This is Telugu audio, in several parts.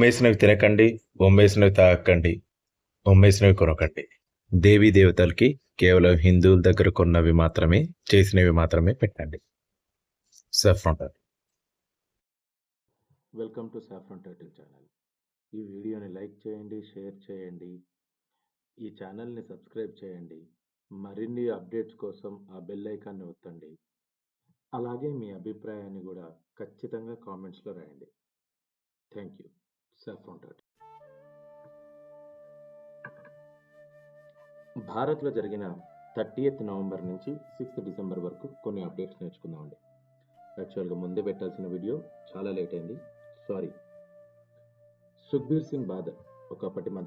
అమ్మేసినవి తినకండి, బొమ్మేసినవి తాగకండి, బొమ్మేసినవి కొనకండి. దేవీ దేవతలకి కేవలం హిందువుల దగ్గర కొన్నవి మాత్రమే, చేసినవి మాత్రమే పెట్టండి. Saffron turtle. Welcome to saffron turtle channel. ఈ వీడియోని లైక్ చేయండి, షేర్ చేయండి, ఈ ఛానల్ని సబ్స్క్రైబ్ చేయండి. మరిన్ని అప్డేట్స్ కోసం ఆ బెల్ ఐకాన్ని ఒత్తండి. అలాగే మీ అభిప్రాయాన్ని కూడా ఖచ్చితంగా కామెంట్స్లో రాయండి. Thank you. Saffron turtle. భారత్లో జరిగిన 30th నవంబర్ నుంచి 6th డిసెంబర్ వరకు కొన్ని అప్డేట్స్ నేర్చుకుందామండి. యాక్చువల్గా ముందే పెట్టాల్సిన వీడియో చాలా లేట్ అయింది, సారీ. సుఖ్బీర్ సింగ్ బాదల్, ఒకప్పటి మన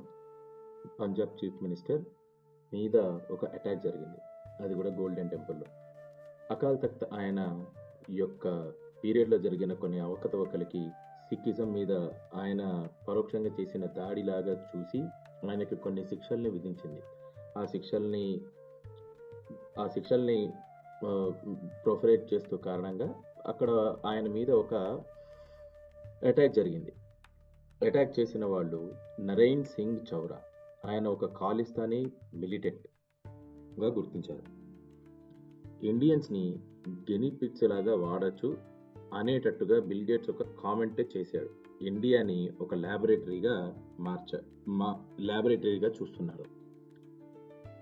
పంజాబ్ చీఫ్ మినిస్టర్ మీద ఒక అటాక్ జరిగింది, అది కూడా గోల్డెన్ టెంపుల్లో. అకాల్ తఖ్త్ ఆయన యొక్క పీరియడ్లో జరిగిన కొన్ని అవకతవకలకి సిక్కిజం మీద ఆయన పరోక్షంగా చేసిన దాడిలాగా చూసి ఆయనకి కొన్ని శిక్షల్ని విధించింది. ఆ శిక్షల్ని ప్రొఫరేట్ చేస్తూ కారణంగా అక్కడ ఆయన మీద ఒక అటాక్ జరిగింది. అటాక్ చేసిన వాళ్ళు నరైన్ సింగ్ చౌరా, ఆయన ఒక ఖాలిస్తానీ మిలిటెంట్గా గుర్తించారు. ఇండియన్స్ని గినిపిగ్స్ లాగా వాడచ్చు అనేటట్టుగా బిల్ గేట్స్ ఒక కామెంట్ చేశాడు. ఇండియాని ఒక ల్యాబొరేటరీగా చూస్తున్నారు.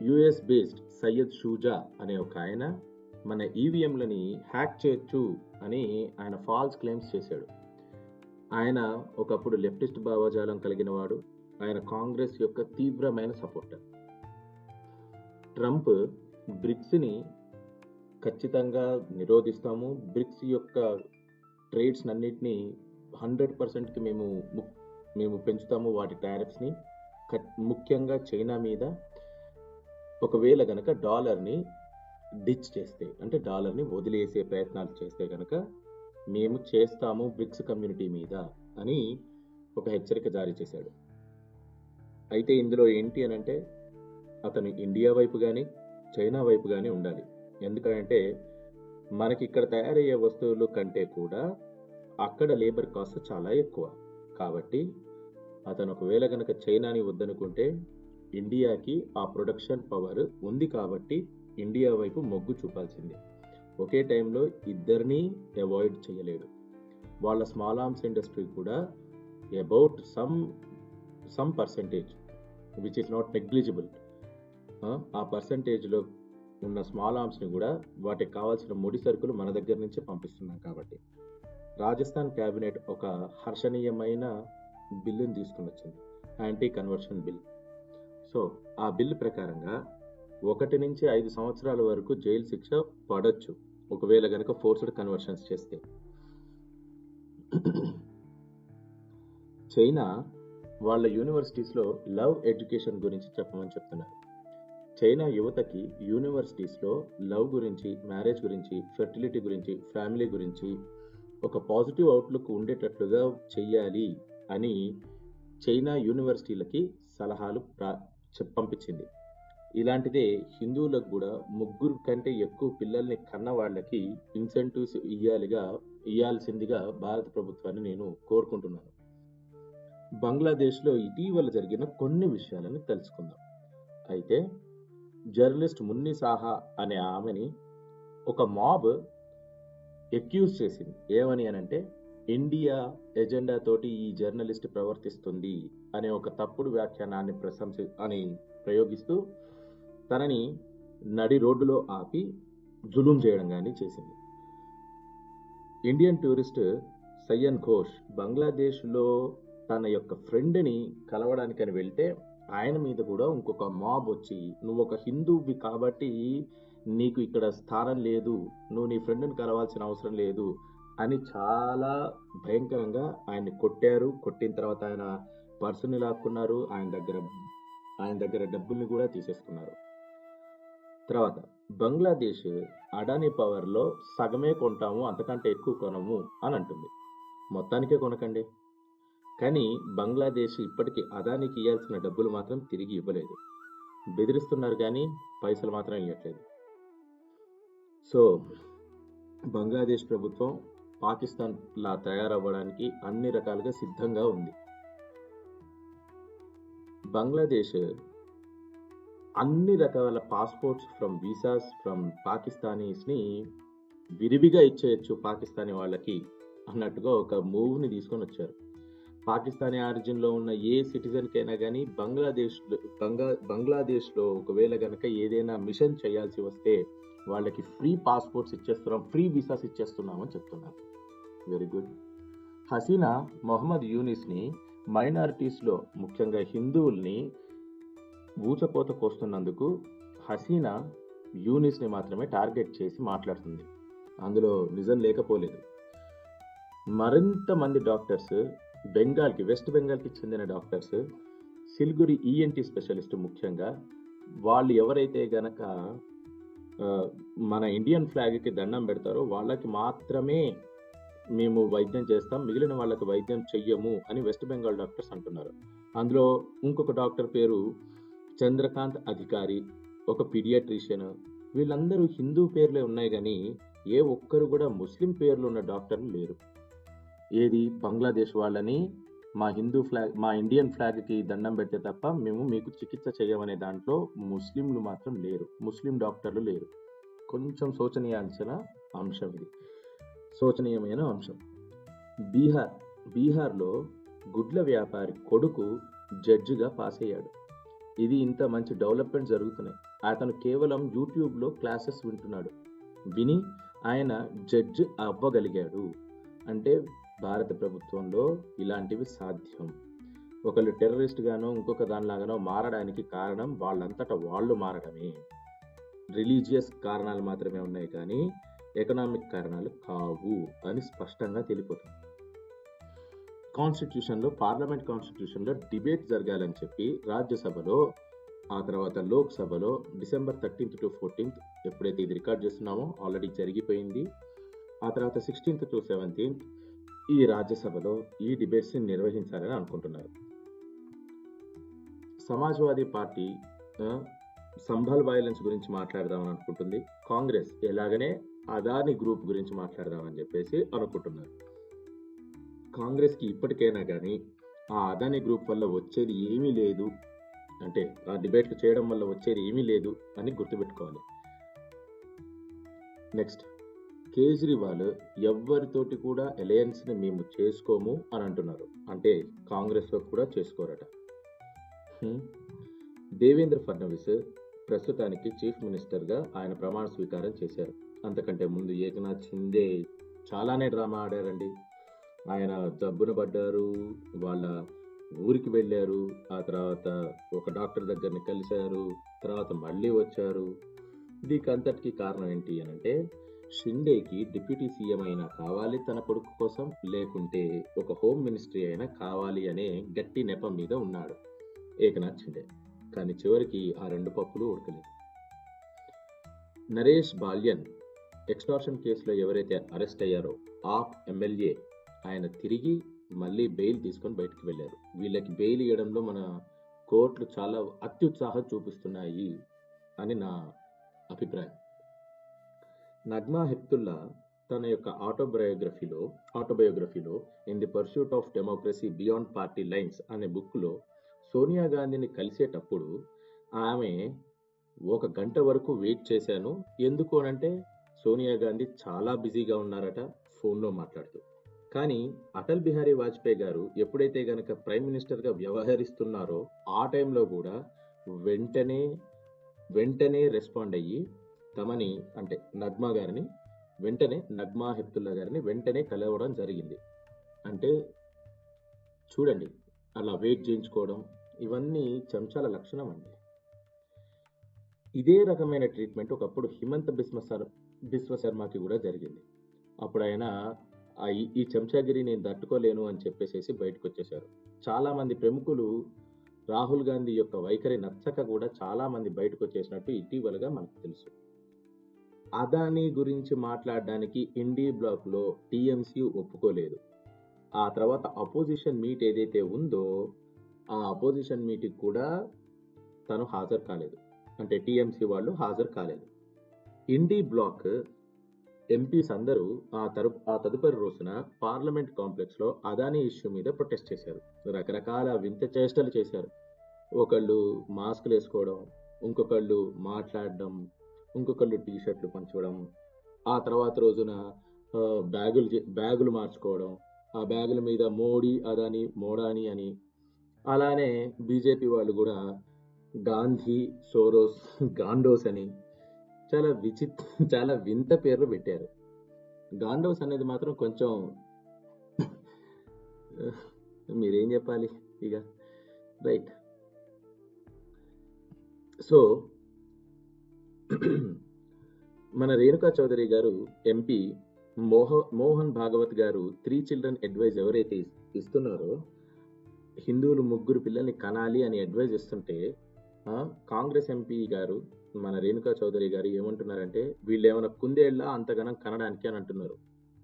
యుఎస్ బేస్డ్ సయ్యద్ షూజా అనే ఒక ఆయన మన ఈవీఎంలని హ్యాక్ చేయొచ్చు అని ఆయన ఫాల్స్ క్లెయిమ్స్ చేశాడు. ఆయన ఒకప్పుడు లెఫ్టిస్ట్ భావజాలం కలిగిన వాడు. ఆయన కాంగ్రెస్ యొక్క తీవ్రమైన సపోర్టర్. ట్రంప్ బ్రిక్స్ని ఖచ్చితంగా నిరోధిస్తాము, బ్రిక్స్ యొక్క ట్రేడ్స్ అన్నిటినీ 100%కి మేము పెంచుతాము, వాటి టారిఫ్స్ని, ముఖ్యంగా చైనా మీద. ఒకవేళ గనక డాలర్ని డిచ్ చేస్తే, అంటే డాలర్ని వదిలేసే ప్రయత్నాలు చేస్తే గనక మేము చేస్తాము బ్రిక్స్ కమ్యూనిటీ మీద అని ఒక హెచ్చరిక జారీ చేశాడు. అయితే ఇందులో ఏంటి అని అంటే, అతను ఇండియా వైపు కానీ చైనా వైపు కానీ ఉండాలి. ఎందుకంటే మనకి ఇక్కడ తయారయ్యే వస్తువులు కంటే కూడా అక్కడ లేబర్ కాస్ట్ చాలా ఎక్కువ. కాబట్టి అతను ఒకవేళ గనక చైనాని వద్దనుకుంటే, ఇండియాకి ఆ ప్రొడక్షన్ పవర్ ఉంది కాబట్టి ఇండియా వైపు మొగ్గు చూపాల్సిందే. ఒకే టైంలో ఇద్దరినీ అవాయిడ్ చేయలేడు. వాళ్ళ స్మాల్ ఆర్మ్స్ ఇండస్ట్రీ కూడా about some percentage which is not negligible, ఆ పర్సంటేజ్లో ఉన్న స్మాల్ ఆర్మ్స్ని కూడా వాటికి కావాల్సిన ముడి సరుకులు మన దగ్గర నుంచి పంపిస్తున్నాం. కాబట్టి రాజస్థాన్ క్యాబినెట్ ఒక హర్షణీయమైన బిల్లుని తీసుకుని వచ్చింది, యాంటీ కన్వర్షన్ బిల్. సో ఆ బిల్లు ప్రకారంగా 1 నుంచి 5 సంవత్సరాల వరకు జైలు శిక్ష పడొచ్చు ఒకవేళ గనక ఫోర్స్డ్ కన్వర్షన్స్ చేస్తే. చైనా వాళ్ళ యూనివర్సిటీస్లో లవ్ ఎడ్యుకేషన్ గురించి చెప్పమని చెప్తున్నారు. చైనా యువతకి యూనివర్సిటీస్లో లవ్ గురించి, మ్యారేజ్ గురించి, ఫెర్టిలిటీ గురించి, ఫ్యామిలీ గురించి ఒక పాజిటివ్ అవుట్లుక్ ఉండేటట్లుగా చెయ్యాలి అని చైనా యూనివర్సిటీలకి సలహాలు పంపించింది. ఇలాంటిదే హిందువులకు కూడా 3 కంటే ఎక్కువ పిల్లల్ని కన్న వాళ్ళకి ఇన్సెంటివ్స్ ఇయ్యాల్సిందిగా భారత ప్రభుత్వాన్ని నేను కోరుకుంటున్నాను. బంగ్లాదేశ్లో ఇటీవల జరిగిన కొన్ని విషయాలను తెలుసుకుందాం. అయితే జర్నలిస్ట్ మున్ని సాహా అనే ఆమెని ఒక మాబ్ ఎక్యూజ్ చేసింది. ఏమని అనంటే, ఇండియా ఎజెండా తోటి ఈ జర్నలిస్ట్ ప్రవర్తిస్తుంది అనే ఒక తప్పుడు వ్యాఖ్యానాన్ని ప్రయోగిస్తూ తనని నడి రోడ్డులో ఆపి జులుం చేయడం కానీ చేసింది. ఇండియన్ టూరిస్ట్ సయ్యన్ ఘోష్ బంగ్లాదేశ్లో తన యొక్క ఫ్రెండ్ని కలవడానికని వెళ్తే ఆయన మీద కూడా ఇంకొక మాబ్ వచ్చి, నువ్వు ఒక హిందూవి కాబట్టి నీకు ఇక్కడ స్థానం లేదు, నువ్వు నీ ఫ్రెండ్ని కలవాల్సిన అవసరం లేదు అని చాలా భయంకరంగా ఆయన్ని కొట్టారు. కొట్టిన తర్వాత ఆయన పర్సుని లాక్కున్నారు, ఆయన దగ్గర డబ్బుల్ని కూడా తీసేసుకున్నారు. తర్వాత బంగ్లాదేశ్ అడానీ పవర్లో సగమే కొంటాము, అంతకంటే ఎక్కువ కొనము అని అంటుంది. మొత్తానికే కొనకండి. కానీ బంగ్లాదేశ్ ఇప్పటికీ అదానికి ఇవ్వాల్సిన డబ్బులు మాత్రం తిరిగి ఇవ్వలేదు. బెదిరిస్తున్నారు కానీ పైసలు మాత్రం ఇవ్వట్లేదు. సో బంగ్లాదేశ్ ప్రభుత్వం పాకిస్తాన్ లా తయారవ్వడానికి అన్ని రకాలుగా సిద్ధంగా ఉంది. బంగ్లాదేశ్ అన్ని రకాల పాస్పోర్ట్స్ ఫ్రమ్ వీసాస్ ఫ్రమ్ పాకిస్తానీస్ని విరివిగా ఇచ్చేయచ్చు పాకిస్తానీ వాళ్ళకి అన్నట్టుగా ఒక మూవ్ని తీసుకొని వచ్చారు. పాకిస్తానీ ఆరిజిన్లో ఉన్న ఏ సిటిజన్కైనా కానీ బంగ్లాదేశ్లో ఒకవేళ కనుక ఏదైనా మిషన్ చేయాల్సి వస్తే వాళ్ళకి ఫ్రీ పాస్పోర్ట్స్ ఇచ్చేస్తున్నాం, ఫ్రీ వీసాస్ ఇచ్చేస్తున్నామని చెప్తున్నారు. Very good. హసీనా మొహమ్మద్ యూనిస్ని మైనారిటీస్లో ముఖ్యంగా హిందువుల్ని ఊచకోత కోస్తున్నందుకు హసీనా యూనిస్ని మాత్రమే టార్గెట్ చేసి మాట్లాడుతుంది. అందులో నిజం లేకపోలేదు. మరింత మంది డాక్టర్స్ వెస్ట్ బెంగాల్కి చెందిన డాక్టర్స్, సిల్గురి ఈఎన్టీ స్పెషలిస్ట్ ముఖ్యంగా వాళ్ళు ఎవరైతే గనక మన ఇండియన్ ఫ్లాగ్కి దండం పెడతారో వాళ్ళకి మాత్రమే మేము వైద్యం చేస్తాం, మిగిలిన వాళ్ళకి వైద్యం చెయ్యము అని వెస్ట్ బెంగాల్ డాక్టర్స్ అంటున్నారు. అందులో ఇంకొక డాక్టర్ పేరు చంద్రకాంత్ అధికారి, ఒక పీడియాట్రిషియన్. వీళ్ళందరూ హిందూ పేర్లే ఉన్నాయి కానీ ఏ ఒక్కరు కూడా ముస్లిం పేర్లు ఉన్న డాక్టర్లు లేరు. ఏది బంగ్లాదేశ్ వాళ్ళని మా ఇండియన్ ఫ్లాగ్కి దండం పెడితే తప్ప మేము మీకు చికిత్స చేయమనే దాంట్లో ముస్లింలు మాత్రం లేరు, ముస్లిం డాక్టర్లు లేరు. కొంచెం శోచనీయమైన అంశం. బీహార్లో గుడ్ల వ్యాపారి కొడుకు జడ్జిగా పాస్ అయ్యాడు. ఇది ఇంత మంచి డెవలప్మెంట్ జరుగుతున్నాయి. అతను కేవలం యూట్యూబ్లో క్లాసెస్ వింటున్నాడు. విని ఆయన జడ్జి అవ్వగలిగాడు అంటే భారత ప్రభుత్వంలో ఇలాంటివి సాధ్యం. ఒకళ్ళు టెర్రరిస్ట్ గానో ఇంకొక దానిలాగానో మారడానికి కారణం వాళ్ళంతటా వాళ్ళు మారడమే. రిలీజియస్ కారణాలు మాత్రమే ఉన్నాయి కానీ ఎకనామిక్ కారణాలు కావు అని స్పష్టంగా తెలిపోతుంది. పార్లమెంట్ కాన్స్టిట్యూషన్లో డిబేట్ జరగాలని చెప్పి రాజ్యసభలో, ఆ తర్వాత లోక్సభలో డిసెంబర్ 13th to 14th ఎప్పుడైతే ఇది రికార్డ్ చేస్తున్నామో ఆల్రెడీ జరిగిపోయింది. ఆ తర్వాత 16th to 17th ఈ రాజ్యసభలో ఈ డిబేట్స్ని నిర్వహించాలని అనుకుంటున్నారు. సమాజ్వాదీ పార్టీ సంభల్ వైలెన్స్ గురించి మాట్లాడదామని అనుకుంటుంది. కాంగ్రెస్ ఎలాగనే అదాని గ్రూప్ గురించి మాట్లాడదామని చెప్పేసి అనుకుంటున్నారు. కాంగ్రెస్కి ఇప్పటికైనా కానీ ఆ అదాని గ్రూప్ వల్ల వచ్చేది ఏమీ లేదు, అంటే ఆ డిబేట్లు చేయడం వల్ల వచ్చేది ఏమీ లేదు అని గుర్తుపెట్టుకోవాలి. నెక్స్ట్, కేజ్రీవాల్ ఎవరితోటి కూడా అలయన్స్ని మేము చేసుకోము అని అంటున్నారు. అంటే కాంగ్రెస్లో కూడా చేసుకోరట. దేవేంద్ర ఫడ్నవీస్ ప్రస్తుతానికి చీఫ్ మినిస్టర్గా ఆయన ప్రమాణ స్వీకారం చేశారు. అంతకంటే ముందు ఏకనాథ్ షిండే చాలానే డ్రామా ఆడారండి. ఆయన జబ్బున పడ్డారు, వాళ్ళ ఊరికి వెళ్ళారు, ఆ తర్వాత ఒక డాక్టర్ దగ్గరని కలిశారు, తర్వాత మళ్ళీ వచ్చారు. దీనికి అంతటికీ కారణం ఏంటి అని అంటే షిండేకి డిప్యూటీ సీఎం అయినా కావాలి తన కొడుకు కోసం, లేకుంటే ఒక హోమ్ మినిస్ట్రీ అయినా కావాలి అనే గట్టి నెపం మీద ఉన్నాడు ఏకనాథ్ షిండే. కానీ చివరికి ఆ రెండు పప్పులు ఉడకలేదు. నరేష్ బాల్యన్ ఎక్స్టార్షన్ కేసులో ఎవరైతే అరెస్ట్ అయ్యారో ఆప్ ఎమ్మెల్యే ఆయన తిరిగి మళ్ళీ బెయిల్ తీసుకొని బయటకు వెళ్ళారు. వీళ్ళకి బెయిల్ ఇవ్వడంలో మన కోర్టులు చాలా అత్యుత్సాహం చూపిస్తున్నాయి అని నా అభిప్రాయం. నగ్మా హెప్తుల్లా తన యొక్క ఆటోబయోగ్రఫీలో in the pursuit of democracy beyond party lines అనే బుక్లో సోనియా గాంధీని కలిసేటప్పుడు ఆమె 1 గంట వరకు వెయిట్ చేశాను. ఎందుకు అనంటే సోనియా గాంధీ చాలా బిజీగా ఉన్నారట ఫోన్లో మాట్లాడుతూ. కానీ అటల్ బిహారీ వాజ్పేయి గారు ఎప్పుడైతే గనక ప్రైమ్ మినిస్టర్గా వ్యవహరిస్తున్నారో ఆ టైంలో కూడా వెంటనే రెస్పాండ్ అయ్యి తమని అంటే నగ్మా హెప్తుల్లా గారిని వెంటనే కలవడం జరిగింది. అంటే చూడండి, అలా వెయిట్ చేయించుకోవడం ఇవన్నీ చెంచాల లక్షణం అండి. ఇదే రకమైన ట్రీట్మెంట్ ఒకప్పుడు హిమంత బిస్వ శర్మకి కూడా జరిగింది. అప్పుడు ఆయన ఈ చెంచాగిరి నేను తట్టుకోలేను అని చెప్పేసి బయటకు వచ్చేశారు. చాలా మంది ప్రముఖులు రాహుల్ గాంధీ యొక్క వైఖరి నచ్చక కూడా చాలా మంది బయటకు వచ్చేసినట్టు ఇటీవలగా మనకు తెలుసు. అదానీ గురించి మాట్లాడడానికి ఇండీ బ్లాక్ లో టీఎంసీ ఒప్పుకోలేదు. ఆ తర్వాత అపోజిషన్ మీట్ ఏదైతే ఉందో ఆ అపోజిషన్ మీట్కి కూడా తను హాజరు కాలేదు, అంటే టీఎంసీ వాళ్ళు హాజరు కాలేదు. ఇండీ బ్లాక్ ఎంపీస్ అందరూ ఆ తదుపరి రోజున పార్లమెంట్ కాంప్లెక్స్ లో అదానీ ఇష్యూ మీద ప్రొటెస్ట్ చేశారు. రకరకాల వింత చేష్టలు చేశారు. ఒకళ్ళు మాస్కులు వేసుకోవడం, ఇంకొకళ్ళు మాట్లాడడం, ఇంకొకళ్ళు టీ షర్ట్లు పంచడం, ఆ తర్వాత రోజున బ్యాగులు మార్చుకోవడం, ఆ బ్యాగుల మీద మోడీ అదని మోడాని అని. అలానే బీజేపీ వాళ్ళు కూడా గాంధీ సోరోస్ గాండోస్ అని చాలా వింత పేర్లు పెట్టారు. గాండోస్ అనేది మాత్రం కొంచెం మీరేం చెప్పాలి ఇక, రైట్. సో మన రేణుకా చౌదరి గారు ఎంపీ మోహన్ భాగవత్ గారు 3 చిల్డ్రన్ అడ్వైజ్ ఎవరైతే ఇస్తున్నారో, హిందువులు 3 పిల్లల్ని కనాలి అని అడ్వైజ్ ఇస్తుంటే కాంగ్రెస్ ఎంపీ గారు మన రేణుకా చౌదరి గారు ఏమంటున్నారంటే, వీళ్ళు ఏమైనా కుందేళ్ళ అంతగానం కనడానికి అని అంటున్నారు.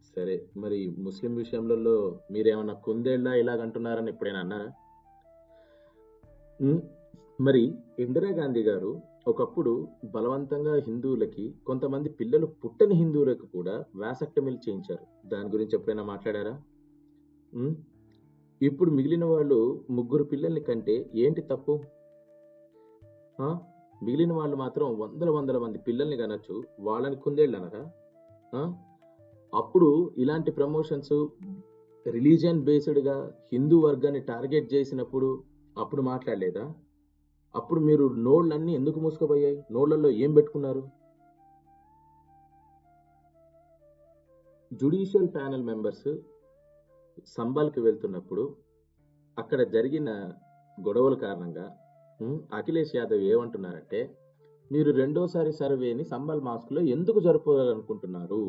సరే, మరి ముస్లిం విషయంలో మీరేమన్నా కుందేళ్ళ ఇలాగంటున్నారని ఎప్పుడైనా అన్నారా? మరి ఇందిరాగాంధీ గారు ఒకప్పుడు బలవంతంగా హిందువులకి, కొంతమంది పిల్లలు పుట్టని హిందువులకు కూడా వ్యాసక్టమీలు చేయించారు. దాని గురించి ఎప్పుడైనా మాట్లాడారా? ఇప్పుడు మిగిలిన వాళ్ళు 3 పిల్లల్ని కంటే ఏంటి తప్పు? మిగిలిన వాళ్ళు మాత్రం వందల మంది పిల్లల్ని కనొచ్చు, వాళ్ళని కుందేళ్ళు అనరా? అప్పుడు ఇలాంటి ప్రమోషన్స్ రిలీజియన్ బేస్డ్గా హిందూ వర్గాన్ని టార్గెట్ చేసినప్పుడు అప్పుడు మాట్లాడలేదా? అప్పుడు మీరు నోళ్ళన్నీ ఎందుకు మూసుకుపోయాయి? నోళ్లలో ఏం పెట్టుకున్నారు? జుడిషియల్ ప్యానెల్ మెంబర్స్ సంబాల్కి వెళ్తున్నప్పుడు అక్కడ జరిగిన గొడవల కారణంగా అఖిలేష్ యాదవ్ ఏమంటున్నారంటే, మీరు రెండోసారి సర్వేని సంబల్ మాస్క్లో ఎందుకు జరుపుకోవాలనుకుంటున్నారు?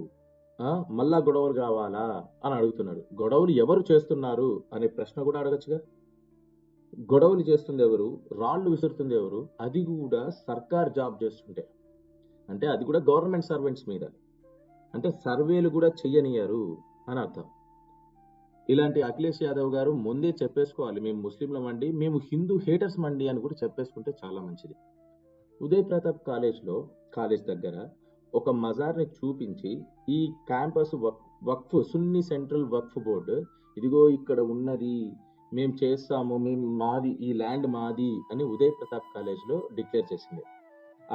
మళ్ళా గొడవలు కావాలా అని అడుగుతున్నాడు. గొడవలు ఎవరు చేస్తున్నారు అనే ప్రశ్న కూడా అడగచ్చుగా. గొడవలు చేస్తుంది ఎవరు? రాళ్ళు విసురుతుంది ఎవరు? అది కూడా సర్కార్ జాబ్ చేస్తుంటే, అంటే అది కూడా గవర్నమెంట్ సర్వెంట్స్ మీద, అంటే సర్వేలు కూడా చెయ్యనియరు అని అర్థం. ఇలాంటి అఖిలేష్ యాదవ్ గారు ముందే చెప్పేసుకోవాలి, మేము ముస్లింల మండి, మేము హిందూ హేటర్స్ మండి అని కూడా చెప్పేసుకుంటే చాలా మంచిది. ఉదయ్ ప్రతాప్ కాలేజ్ దగ్గర ఒక మజార్ని చూపించి, ఈ క్యాంపస్ వక్ఫ్ సున్నీ సెంట్రల్ వక్ఫ్ బోర్డు ఇదిగో ఇక్కడ ఉన్నది, మేము చేస్తాము, మేము మాది, ఈ ల్యాండ్ మాది అని ఉదయ్ ప్రతాప్ కాలేజ్లో డిక్లేర్ చేసింది.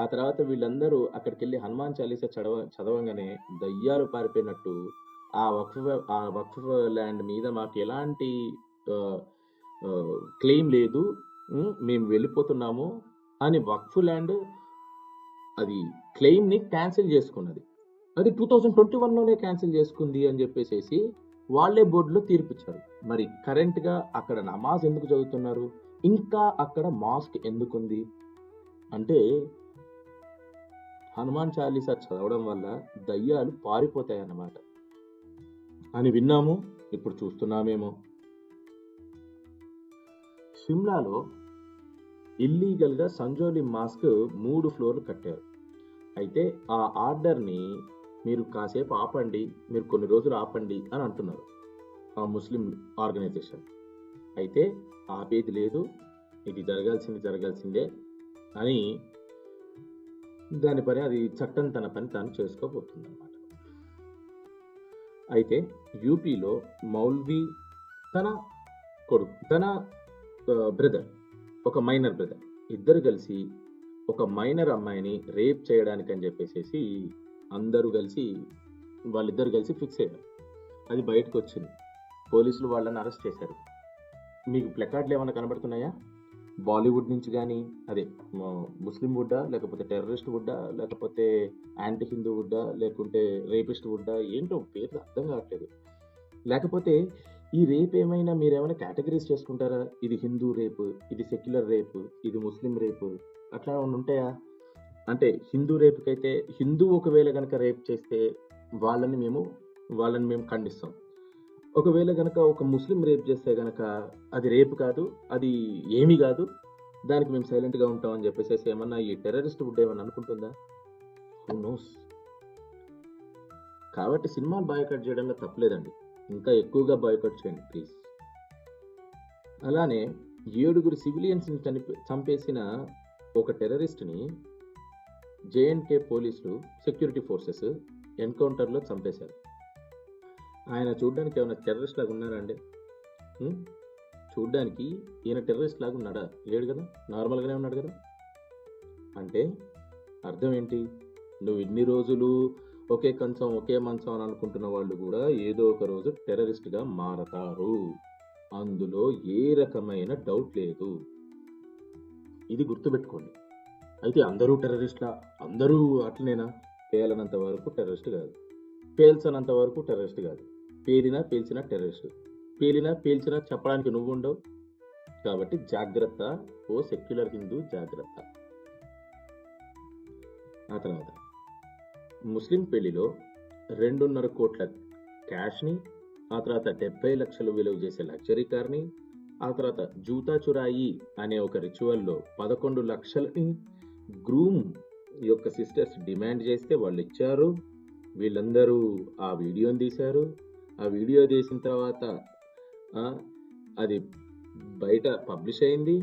ఆ తర్వాత వీళ్ళందరూ అక్కడికి వెళ్ళి హనుమాన్ చాలీసా చదవంగానే దయ్యాలు పారిపోయినట్టు ఆ వక్ఫ్ ల్యాండ్ మీద మాకు ఎలాంటి క్లెయిమ్ లేదు, మేము వెళ్ళిపోతున్నాము అని వక్ఫ్ ల్యాండ్ అది క్లెయిమ్ని క్యాన్సిల్ చేసుకున్నది. అది 2021లోనే క్యాన్సిల్ చేసుకుంది అని చెప్పేసి వాళ్ళే బోర్డులో తీర్పిచ్చారు. మరి కరెంట్గా అక్కడ నమాజ్ ఎందుకు చదువుతున్నారు? ఇంకా అక్కడ మాస్క్ ఎందుకుంది? అంటే హనుమాన్ చాలీసా చదవడం వల్ల దయ్యాలు పారిపోతాయి అన్నమాట అని విన్నాము, ఇప్పుడు చూస్తున్నామేమో. షిమ్లాలో ఇల్లీగల్గా సంజోలి మాస్క్ 3 ఫ్లోర్లు కట్టారు. అయితే ఆ ఆర్డర్ని మీరు కాసేపు ఆపండి, మీరు కొన్ని రోజులు ఆపండి అని అంటున్నారు ఆ ముస్లిం ఆర్గనైజేషన్. అయితే ఆపేది లేదు, ఇది జరగాల్సిందే అని దాని పని, అది చట్టం తన పని తాను చేసుకోబోతుంది అన్నమాట. అయితే యూపీలో మౌల్వీ తన బ్రదర్, ఒక మైనర్ బ్రదర్, ఇద్దరు కలిసి ఒక మైనర్ అమ్మాయిని రేప్ చేయడానికి అని చెప్పేసి వాళ్ళిద్దరు కలిసి ఫిక్స్ అయ్యారు. అది బయటకు వచ్చింది, పోలీసులు వాళ్ళని అరెస్ట్ చేశారు. మీకు ప్లకార్డులు ఏమైనా కనబడుతున్నాయా? బాలీవుడ్ నుంచి కానీ, అదే ముస్లిం వుడ్డా, లేకపోతే టెర్రరిస్ట్ వుడ్డా, లేకపోతే యాంటీ హిందూ వుడ్డా, లేకుంటే రేపిస్ట్ వుడ్డా, ఏంటో పేర్లు అర్థం కావట్లేదు. లేకపోతే ఈ రేప్ ఏమైనా మీరేమైనా కేటగిరీస్ చేసుకుంటారా? ఇది హిందూ రేపు, ఇది సెక్యులర్ రేపు, ఇది ముస్లిం రేపు, అట్లా ఉంటాయా? అంటే హిందూ రేపుకైతే, హిందూ ఒకవేళ కనుక రేప్ చేస్తే వాళ్ళని మేము ఖండిస్తాం. ఒకవేళ కనుక ఒక ముస్లిం రేప్ చేస్తే కనుక అది రేపు కాదు, అది ఏమీ కాదు, దానికి మేము సైలెంట్గా ఉంటాం అని చెప్పేసి ఏమన్నా ఈ టెర్రరిస్ట్ వుడ్ ఏమన్నా అనుకుంటుందా? Who knows. కాబట్టి సినిమాలు బాయ్కాట్ చేయడంలో తప్పలేదండి, ఇంకా ఎక్కువగా బాయ్కాట్ చేయండి ప్లీజ్. అలానే 7 సివిలియన్స్ని చంపేసిన ఒక టెర్రరిస్ట్ని జేఎన్కే పోలీసులు, సెక్యూరిటీ ఫోర్సెస్ ఎన్కౌంటర్లో చంపేశారు. ఆయన చూడడానికి ఏమైనా టెర్రరిస్ట్ లాగా ఉన్నారా అండి? చూడ్డానికి ఈయన టెర్రరిస్ట్ లాగా ఉన్నాడా? లేడు కదా, నార్మల్గానే ఉన్నాడు కదా. అంటే అర్థం ఏంటి? నువ్వు ఇన్ని రోజులు ఒకే కంచం ఒకే మంచం అని అనుకుంటున్న వాళ్ళు కూడా ఏదో ఒక రోజు టెర్రరిస్ట్గా మారతారు, అందులో ఏ రకమైన డౌట్ లేదు. ఇది గుర్తుపెట్టుకోండి. అయితే అందరూ టెర్రరిస్ట్లా, అందరూ అట్లనేనా? పేలనంత వరకు టెర్రరిస్ట్ కాదు, పేల్చనంత వరకు టెర్రరిస్ట్ కాదు. పేలినా పేల్చినా టెర్రరిస్ట్, పేలినా పేల్చినా చెప్పడానికి నువ్వు ఉండవు. కాబట్టి జాగ్రత్త, ఓ సెక్యులర్ హిందూ జాగ్రత్త. ఆ తర్వాత ముస్లిం పెళ్లిలో 2.5 కోట్ల క్యాష్ని, ఆ తర్వాత 70 లక్షలు విలువ చేసే లగ్జరీ కార్ని, ఆ తర్వాత జూతా చురాయి అనే ఒక రిచువల్లో 11 లక్షలని గ్రూమ్ యొక్క సిస్టర్స్ డిమాండ్ చేస్తే వాళ్ళు ఇచ్చారు. వీళ్ళందరూ ఆ వీడియోని తీశారు. ఆ వీడియో తీసిన తర్వాత అది బయట పబ్లిష్ అయింది.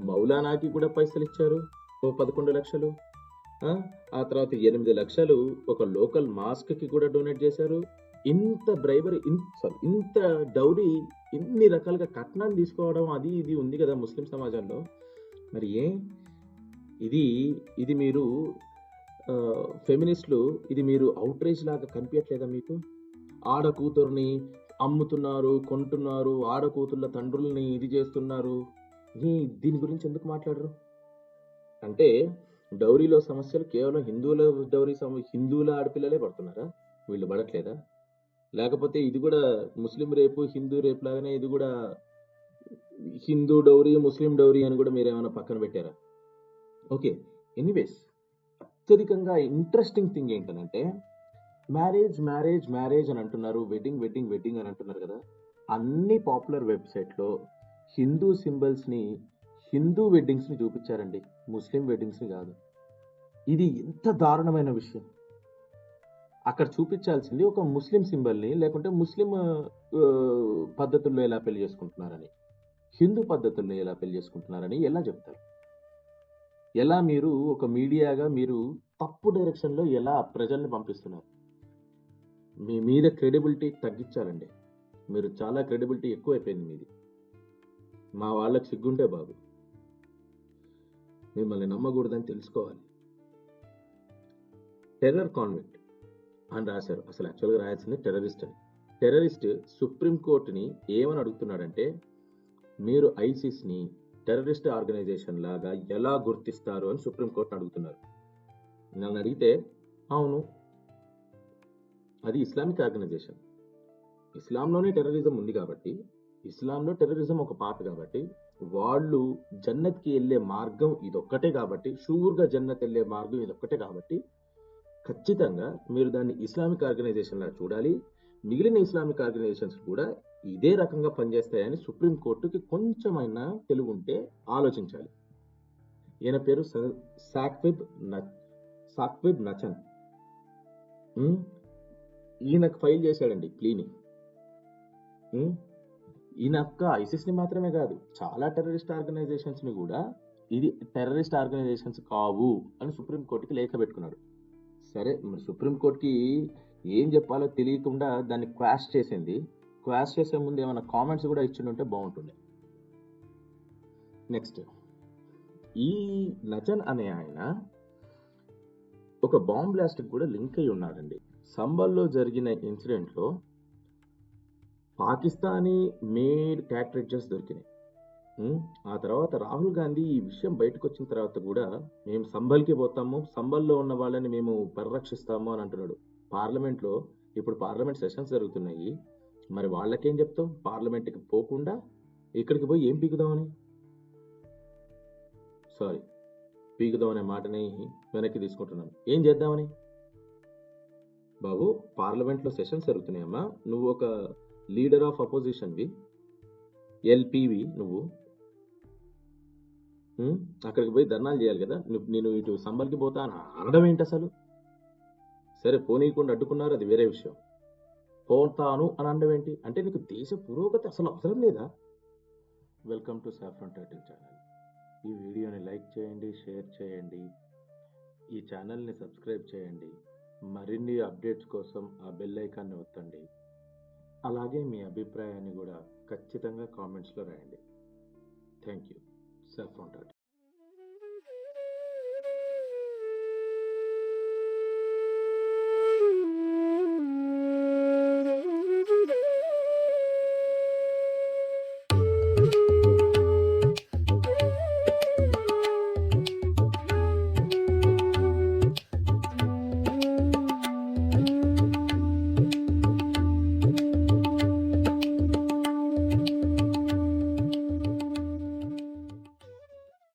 మౌలానాకి కూడా పైసలు ఇచ్చారు, ఓ 11 లక్షలు. ఆ తర్వాత 8 లక్షలు ఒక లోకల్ మాస్క్కి కూడా డొనేట్ చేశారు. ఇంత బ్రైబరీ, ఇంత డౌరీ, ఇన్ని రకాలుగా కట్నాలు తీసుకోవడం అది ఇది ఉంది కదా ముస్లిం సమాజంలో. మరి ఇది మీరు ఫెమినిస్టులు, ఇది మీరు అవుట్రేజ్ లాగా కనిపించట్లేదా మీకు? ఆడ కూతుర్ని అమ్ముతున్నారు, కొంటున్నారు, ఆడ కూతుర్ల తండ్రుల్ని ఇది చేస్తున్నారు. దీని గురించి ఎందుకు మాట్లాడరు? అంటే డౌరీలో సమస్యలు కేవలం హిందువుల హిందువుల ఆడపిల్లలే పడుతున్నారా? వీళ్ళు పడట్లేదా? లేకపోతే ఇది కూడా ముస్లిం రేపు హిందూ రేపు లాగానే ఇది కూడా హిందూ డౌరీ ముస్లిం డౌరీ అని కూడా మీరు ఏమైనా పక్కన పెట్టారా? ఓకే, ఎనీవేస్, అత్యధికంగా ఇంట్రెస్టింగ్ థింగ్ ఏంటంటే మ్యారేజ్ మ్యారేజ్ మ్యారేజ్ అని అంటున్నారు, వెడ్డింగ్ వెడ్డింగ్ వెడ్డింగ్ అని అంటున్నారు కదా. అన్ని పాపులర్ వెబ్సైట్లో హిందూ సింబల్స్ని, హిందూ వెడ్డింగ్స్ని చూపించారండి, ముస్లిం వెడ్డింగ్స్ని కాదు. ఇది ఎంత దారుణమైన విషయం. అక్కడ చూపించాల్సింది ఒక ముస్లిం సింబల్ని, లేకుంటే ముస్లిం పద్ధతుల్లో ఎలా పెళ్లి చేసుకుంటున్నారని, హిందూ పద్ధతుల్లో ఎలా పెళ్లి చేసుకుంటున్నారని ఎలా చెప్తారు? ఎలా మీరు ఒక మీడియాగా మీరు తప్పు డైరెక్షన్లో ఎలా ప్రజల్ని పంపిస్తున్నారు? మీ మీద క్రెడిబిలిటీ తగ్గించాలండి. మీరు చాలా క్రెడిబిలిటీ ఎక్కువైపోయింది మీది. మా వాళ్ళకి సిగ్గుంటే బాబు, మిమ్మల్ని నమ్మకూడదని తెలుసుకోవాలి. టెర్రర్ కాన్విక్ట్ అని రాశారు, అసలు యాక్చువల్గా రాయాల్సింది టెర్రరిస్ట్ అని. టెర్రరిస్ట్ సుప్రీంకోర్టుని ఏమని అడుగుతున్నాడంటే, మీరు ఐసిస్ని టెర్రరిస్ట్ ఆర్గనైజేషన్ లాగా ఎలా గుర్తిస్తారు అని సుప్రీంకోర్టుని అడుగుతున్నారు. నన్ను అడిగితే అవును, అది ఇస్లామిక్ ఆర్గనైజేషన్, ఇస్లాంలోనే టెర్రరిజం ఉంది కాబట్టి, ఇస్లాంలో టెర్రరిజం ఒక పార్ట్ కాబట్టి, వాళ్ళు జన్నత్కి వెళ్ళే మార్గం ఇదొక్కటే కాబట్టి, షూర్గా జన్నత్ వెళ్ళే మార్గం ఇదొక్కటే కాబట్టి ఖచ్చితంగా మీరు దాన్ని ఇస్లామిక్ ఆర్గనైజేషన్ లాగా చూడాలి. మిగిలిన ఇస్లామిక్ ఆర్గనైజేషన్స్ కూడా ఇదే రకంగా పనిచేస్తాయని సుప్రీంకోర్టుకి కొంచెమైనా తెలివి ఉంటే ఆలోచించాలి. ఈయన పేరు సాక్విబ్ నచన్. ఈయనకు ఫైల్ చేశాడండి ప్లీని. ఈయన ఒక్క ఐసిస్ని మాత్రమే కాదు, చాలా టెర్రరిస్ట్ ఆర్గనైజేషన్స్ని కూడా ఇది టెర్రరిస్ట్ ఆర్గనైజేషన్స్ కావు అని సుప్రీంకోర్టుకి లేఖ పెట్టుకున్నాడు. సరే, మరి సుప్రీంకోర్టుకి ఏం చెప్పాలో తెలియకుండా దాన్ని క్వాష్ చేసింది. క్వాష్ చేసే ముందు ఏమైనా కామెంట్స్ కూడా ఇచ్చిండుంటే బాగుంటుండే. నెక్స్ట్, ఈ నచన్ అనే ఆయన ఒక బాంబ్ బ్లాస్ట్ కూడా లింక్ అయి ఉన్నాడండి. సంబల్లో జరిగిన ఇన్సిడెంట్లో పాకిస్తానీ మేడ్ క్యాట్రిడ్జెస్ దొరికినాయి. ఆ తర్వాత రాహుల్ గాంధీ ఈ విషయం బయటకు వచ్చిన తర్వాత కూడా మేము సంబల్కి పోతాము, సంబల్లో ఉన్న వాళ్ళని మేము పరిరక్షిస్తాము అని అంటున్నాడు. పార్లమెంట్లో ఇప్పుడు పార్లమెంట్ సెషన్స్ జరుగుతున్నాయి, మరి వాళ్ళకేం చెప్తావు? పార్లమెంట్కి పోకుండా ఇక్కడికి పోయి ఏం పీకుదామని, సారీ పీకుదాం అనే మాటని వెనక్కి తీసుకుంటున్నాను, ఏం చేద్దామని? బాబు, పార్లమెంట్లో సెషన్స్ జరుగుతున్నాయమ్మా, నువ్వు ఒక లీడర్ ఆఫ్ అపోజిషన్వి, ఎల్పివి, నువ్వు అక్కడికి పోయి ధర్నాలు చేయాలి కదా. నేను ఇటు సంబల్కి పోతా అని అనడం ఏంటి అసలు? సరే, పోనీయకుండా అడ్డుకున్నారు, అది వేరే విషయం. పోతాను అని అనడం ఏంటి? అంటే నీకు దేశ పురోగతి అసలు అవసరం లేదా? Welcome to saffron title channel. ఈ వీడియోని లైక్ చేయండి, షేర్ చేయండి, ఈ ఛానల్ని సబ్స్క్రైబ్ చేయండి. మరిన్ని అప్డేట్స్ కోసం ఆ బెల్ ఐకాన్ని ఒత్తండి. అలాగే మీ అభిప్రాయాన్ని కూడా ఖచ్చితంగా కామెంట్స్లో రాయండి. Thank you. సాఫ్రాన్ టాటా.